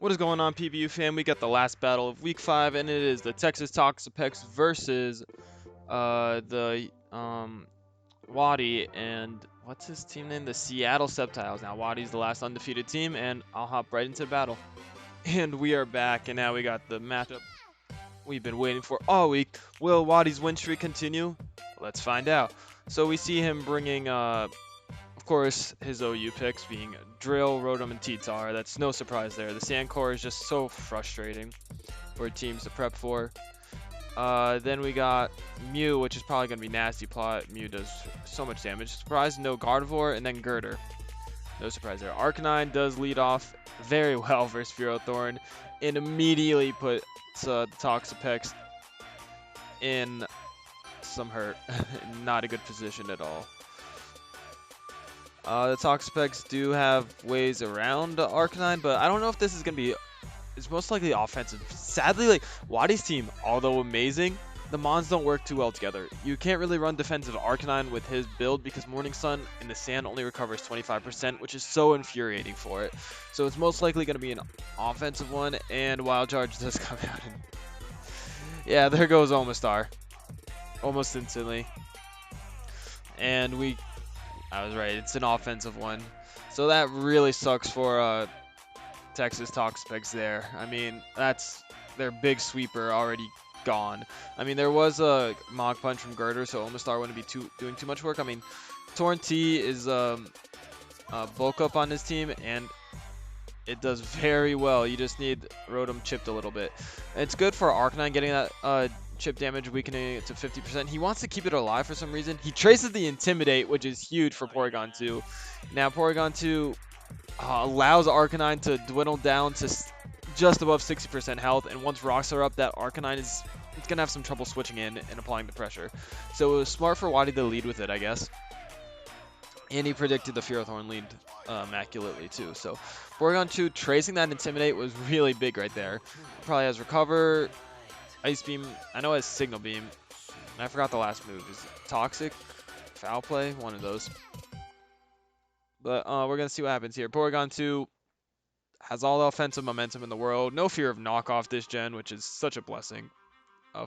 What is going on, PPU fam? We got the last battle of Week 5, and it is the Texas Toxapex versus the Wadi and what's his team name? The Seattle Sceptiles. Now Wadi's the last undefeated team, and I'll hop right into the battle. And we are back, and now we got the matchup we've been waiting for all week. Will Wadi's win streak continue? Let's find out. So we see him bringing of course, his OU picks being Drill, Rotom, and T-Tar. That's no surprise there. The Sand Core is just so frustrating for teams to prep for. Then we got Mew, which is probably going to be nasty plot. Mew does so much damage. Surprise, no Gardevoir, and then Girder. No surprise there. Arcanine does lead off very well versus Ferrothorn and immediately puts the Toxapex in some hurt. Not a good position at all. The Toxapex do have ways around Arcanine, but I don't know if this is going to be... It's most likely offensive. Sadly, like, Wadi's team, although amazing, the Mons don't work too well together. You can't really run defensive Arcanine with his build because Morning Sun in the sand only recovers 25%, which is so infuriating for it. So it's most likely going to be an offensive one, and Wild Charge does come out. And yeah, there goes Omastar. Almost instantly. And I was right, it's an offensive one. So that really sucks for Texas Toxapex there. I mean, that's their big sweeper already gone. I mean, there was a Mach Punch from Girder, so Omastar wouldn't be doing too much work. I mean, Torn T is bulk up on his team, and it does very well. You just need Rotom chipped a little bit. And it's good for Arcanine getting that chip damage, weakening it to 50%. He wants to keep it alive for some reason. He traces the Intimidate, which is huge for Porygon 2. Now Porygon 2 allows Arcanine to dwindle down to just above 60% health, and once rocks are up, that Arcanine it's going to have some trouble switching in and applying the pressure. So it was smart for Wadi to lead with it, I guess. And he predicted the Ferrothorn lead immaculately too. So Porygon 2 tracing that Intimidate was really big right there. Probably has Recover, Ice Beam, I know it has Signal Beam. I forgot the last move. Is it Toxic? Foul Play? One of those. But we're going to see what happens here. Porygon 2 has all the offensive momentum in the world. No fear of knockoff this gen, which is such a blessing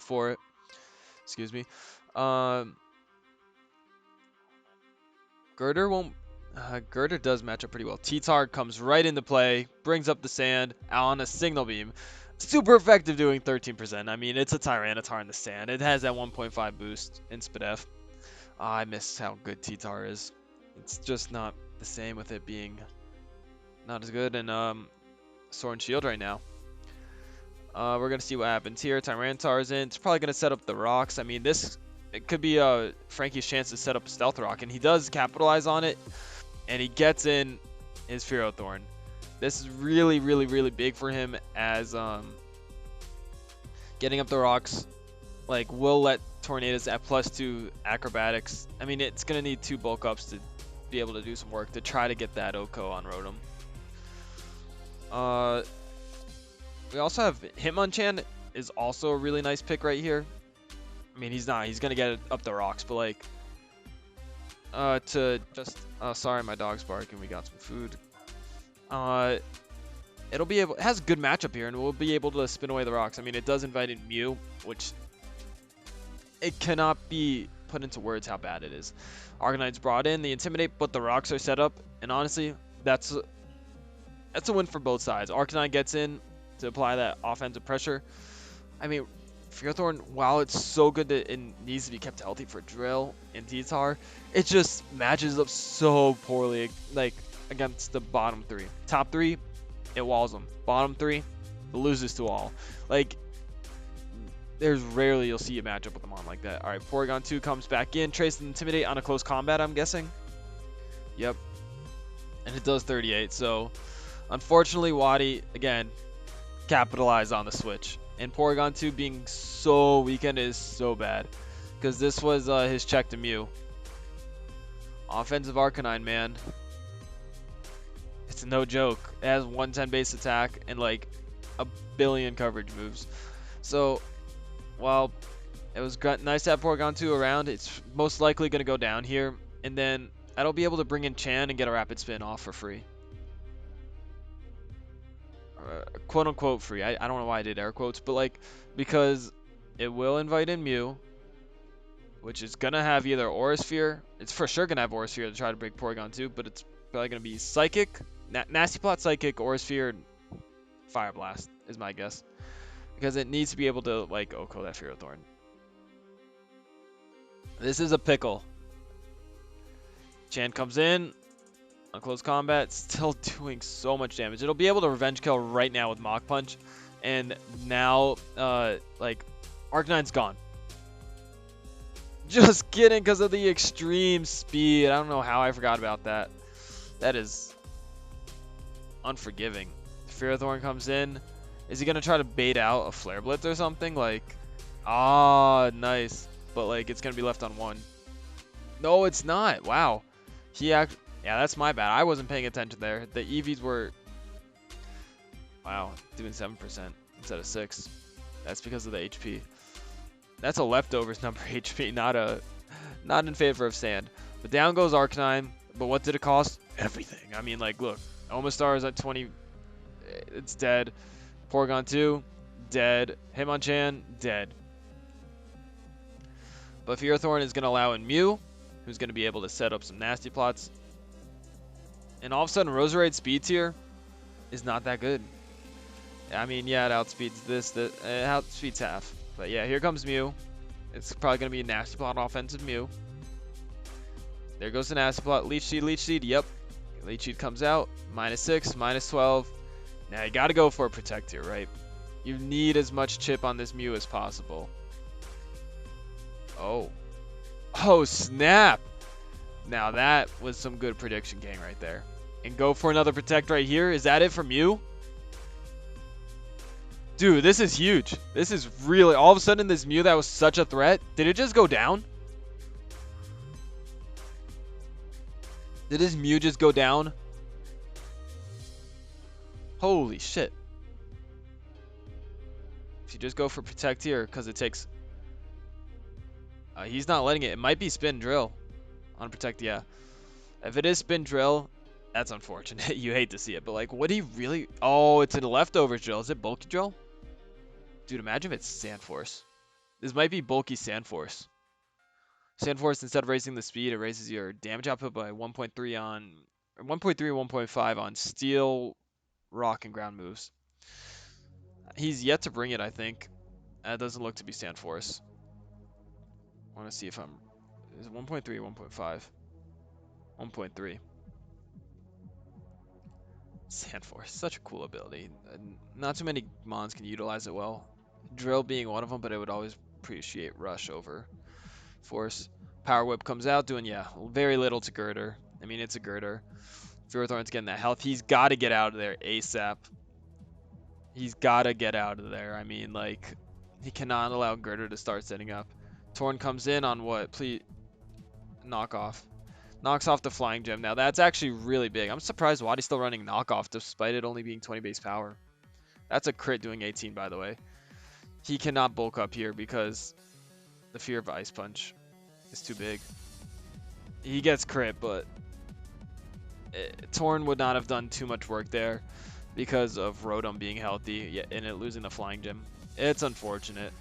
for it. Excuse me. Girder won't... Girder does match up pretty well. T-Tar comes right into play, brings up the sand on a Signal Beam. Super effective doing 13%. I mean, it's a Tyranitar in the sand. It has that 1.5 boost in Spadef. I miss how good T-Tar is. It's just not the same with it being not as good in Sword and Shield right now. We're going to see what happens here. Tyranitar's in. It's probably going to set up the rocks. I mean, it could be Frankie's chance to set up a Stealth Rock, and he does capitalize on it, and he gets in his Ferrothorn. This is really, really, really big for him as getting up the rocks. Like, will let Tornadoes at +2 acrobatics. I mean, it's going to need 2 bulk ups to be able to do some work to try to get that Oko on Rotom. We also have Hitmonchan is also a really nice pick right here. I mean, he's going to get it up the rocks, but like, sorry, my dog's barking. We got some food. It has a good matchup here, and we'll be able to spin away the rocks. I mean, it does invite in Mew, which it cannot be put into words how bad it is. Arcanine's brought in the Intimidate, but the rocks are set up, and honestly, that's a win for both sides. Arcanine gets in to apply that offensive pressure. I mean, Ferrothorn, while it's so good that it needs to be kept healthy for Drill and T-Tar, it just matches up so poorly, like, against the bottom 3. Top 3, it walls them. Bottom 3, it loses to all. Like, there's rarely you'll see a matchup with them on like that. Alright, Porygon 2 comes back in. Trace and Intimidate on a close combat, I'm guessing. Yep. And it does 38, so unfortunately, Wadi, again, capitalized on the switch. And Porygon 2 being so weakened is so bad. Because this was his check to Mew. Offensive Arcanine, man. It's no joke. It has 110 base attack and like a billion coverage moves. So, while it was nice to have Porygon 2 around, it's most likely going to go down here. And then I'll be able to bring in Chan and get a Rapid Spin off for free. quote unquote free. I don't know why I did air quotes, but like because it will invite in Mew, which is gonna have either Aura Sphere. It's for sure gonna have Aura Sphere to try to break Porygon 2, but it's probably gonna be Psychic, Nasty Plot, Psychic, Aura Sphere, Fire Blast is my guess, because it needs to be able to like Oko that Fearothorn. This is a pickle. Chan comes in on close combat, still doing so much damage. It'll be able to revenge kill right now with Mach Punch, and now like Arcanine's gone. Just kidding, because of the extreme speed. I don't know how I forgot about that. That is unforgiving. Fearothorn comes in. Is he gonna try to bait out a Flare Blitz or something? Like, nice. But like, it's gonna be left on 1. No, it's not. Wow. Yeah, that's my bad. I wasn't paying attention there. The EVs were, wow, doing 7% instead of 6. That's because of the HP. That's a leftovers number HP, not in favor of Sand. But down goes Arcanine. But what did it cost? Everything. I mean, like, look, Omastar is at 20. It's dead. Porygon 2, dead. Hitmonchan, dead. But Fearothorn is going to allow in Mew, who's going to be able to set up some nasty plots. And all of a sudden, Roserade speed tier is not that good. I mean, yeah, it outspeeds it outspeeds half. But yeah, here comes Mew. It's probably going to be a nasty plot offensive Mew. There goes the nasty plot. Leech Seed, yep. Leech Seed comes out. -6, -12. Now you got to go for a Protect here, right? You need as much chip on this Mew as possible. Oh, snap. Now that was some good prediction gang right there. And go for another Protect right here. Is that it for Mew? Dude, this is huge. This is really... All of a sudden, this Mew that was such a threat, did it just go down? Did this Mew just go down? Holy shit. If you just go for Protect here, because it takes... he's not letting it. It might be Spin Drill on Protect, yeah. If it is Spin Drill, that's unfortunate. You hate to see it, but like, would he really... Oh, it's a leftovers drill. Is it Bulky Drill? Dude, imagine if it's Sand Force. This might be Bulky Sand Force. Sand Force, instead of raising the speed, it raises your damage output by 1.3 on... Or 1.3 or 1.5 on Steel, Rock, and Ground moves. He's yet to bring it, I think. That doesn't look to be Sand Force. I want to see if I'm... Is it 1.3 or 1.5? 1.3. Sand Force, such a cool ability. Not too many mons can utilize it well. Drill being one of them, but I would always appreciate Rush over Force. Power Whip comes out, doing, yeah, very little to Girder. I mean, it's a Girder. Fearothorn's getting that health. He's got to get out of there ASAP. He's got to get out of there. I mean, like, he cannot allow Girder to start setting up. Torn comes in on what? Please, knock off. Knocks off the Flying Gem. Now, that's actually really big. I'm surprised Wadi's still running knockoff despite it only being 20 base power. That's a crit doing 18, by the way. He cannot bulk up here because the fear of Ice Punch is too big. He gets crit, but Torn would not have done too much work there because of Rotom being healthy and it losing the Flying Gem. It's unfortunate.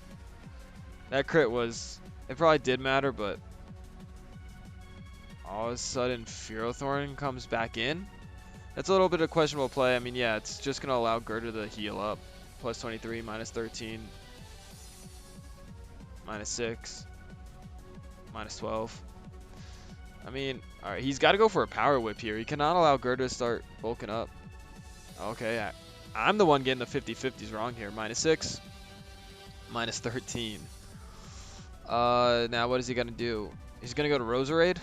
That crit was... It probably did matter, but... All of a sudden, Fearothorn comes back in. That's a little bit of questionable play. I mean, yeah, it's just going to allow Girder to heal up. Plus 23, minus 13, minus 6, minus 12. I mean, alright, he's got to go for a Power Whip here. He cannot allow Girder to start bulking up. Okay, I'm the one getting the 50-50s wrong here. Minus 6, minus 13. Now what is he going to do? He's going to go to Roserade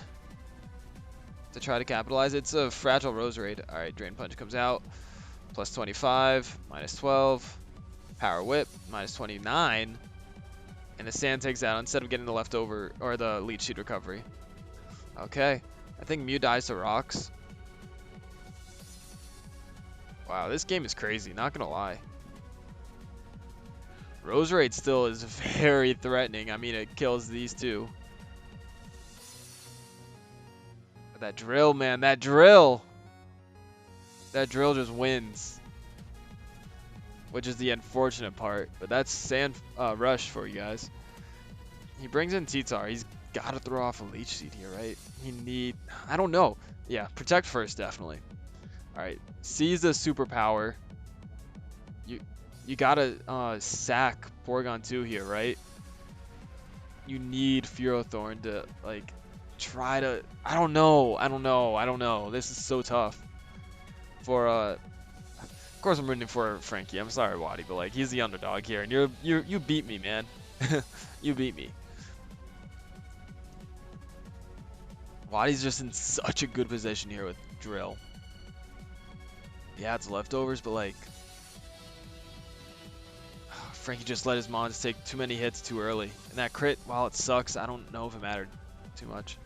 to try to capitalize. It's a fragile Roserade. Alright, Drain Punch comes out. Plus 25, minus 12. Power Whip, minus 29. And the Sand takes out instead of getting the leftover, or the Leech Seed recovery. Okay. I think Mew dies to Rocks. Wow, this game is crazy, not gonna lie. Roserade still is very threatening. I mean, it kills these two. But that drill, man, that drill! That drill just wins. which is the unfortunate part. But that's Sand Rush for you guys. He brings in T-Tar. He's got to throw off a Leech Seed here, right? I don't know. Yeah, protect first, definitely. All right, seize the superpower. You gotta sack Porygon 2 here, right? You need Fearothorn to like try to. I don't know. This is so tough. Of course I'm rooting for Frankie. I'm sorry, Waddy, but like he's the underdog here, and you beat me, man. You beat me. Waddy's just in such a good position here with Drill. Yeah, it's leftovers, but like Frankie just let his Mons take too many hits too early. And that crit, while it sucks, I don't know if it mattered too much.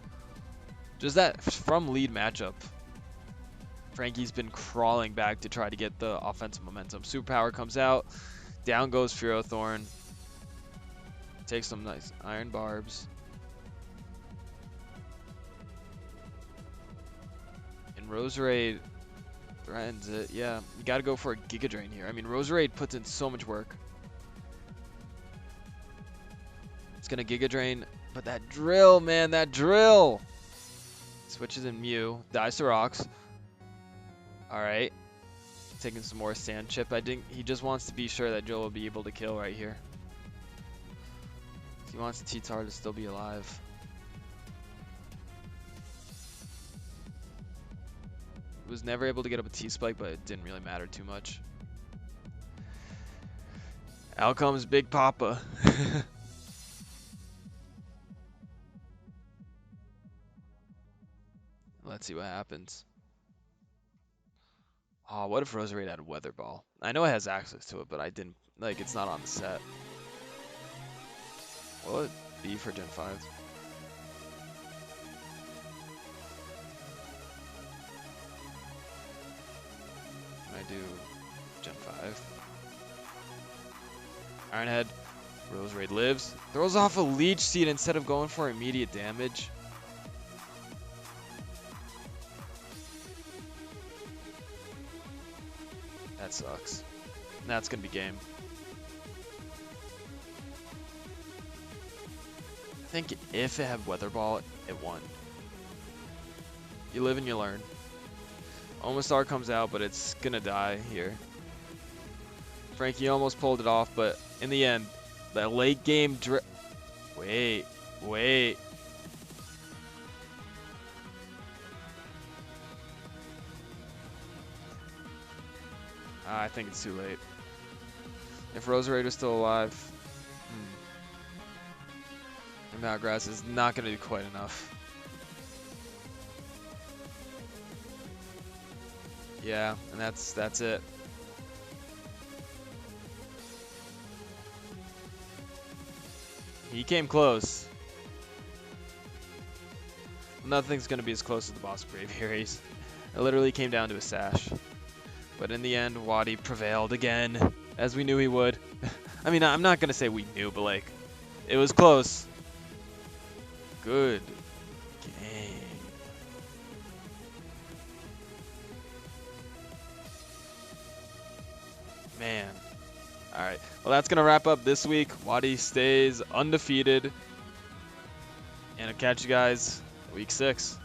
Just that from lead matchup, Frankie's been crawling back to try to get the offensive momentum. Superpower comes out. Down goes Fearothorn. Takes some nice Iron Barbs. And Roserade threatens it. Yeah, you got to go for a Giga Drain here. I mean, Roserade puts in so much work. It's going to Giga Drain. But that Drill, man, that Drill! Switches in Mew. Dies to Rocks. Alright. Taking some more Sand Chip. He just wants to be sure that Joe will be able to kill right here. He wants T-Tar to still be alive. Was never able to get up a T-Spike, but it didn't really matter too much. Out comes Big Papa. Let's see what happens. Oh, what if Roserade had a Weather Ball? I know it has access to it, but I didn't, like, it's not on the set. What would it be for Gen 5? Can I do Gen 5? Ironhead. Roserade lives. Throws off a Leech Seed instead of going for immediate damage. That sucks. And that's going to be game. I think if it had Weather Ball, it won. You live and you learn. Omastar comes out, but it's going to die here. Frankie almost pulled it off, but in the end, the late game Wait. I think it's too late. If Roserade was still alive, and Malgrass is not going to be quite enough. Yeah, and that's it. He came close. Nothing's going to be as close as the boss of Braviaries. It literally came down to a sash. But in the end, Waddy prevailed again, as we knew he would. I mean, I'm not going to say we knew, but like, it was close. Good game. Man. Alright, well that's going to wrap up this week. Waddy stays undefeated. And I'll catch you guys week 6.